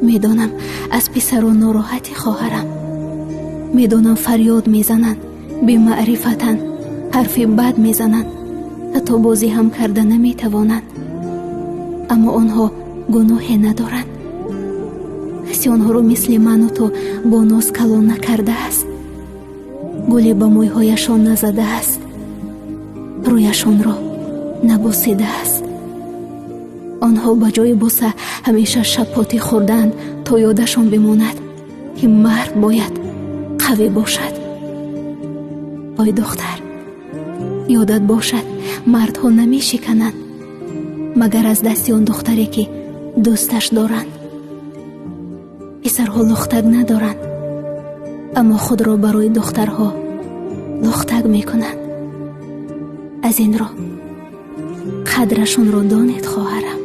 медонам аз писару нороҳати хоҳарам. медонам фарёд мезананд, бемаърифатанд, ҳарфи бад мезананд, ҳатто бозӣ ҳам карда наметавонанд. аммо онҳо гуноҳе надоранд. касе онҳоро мисли ману то бо ноз калон накардааст. гуле ба мӯйҳояшон назадааст, рӯяшонро набосидааст. онҳо ба ҷои буса ҳамеша шапотӣ хӯрдаанд, то ёдашон бимонад ки мард бояд қавӣ бошад. ой духтар, ёдат бошад, мардҳо намешикананд магар аз дасти он духтаре ки дӯсташ доранд. писарҳо лухтак надоранд, аммо худро барои духтарҳо лухтак мекунанд. аз ин ро қадрашонро донед, хоҳарам.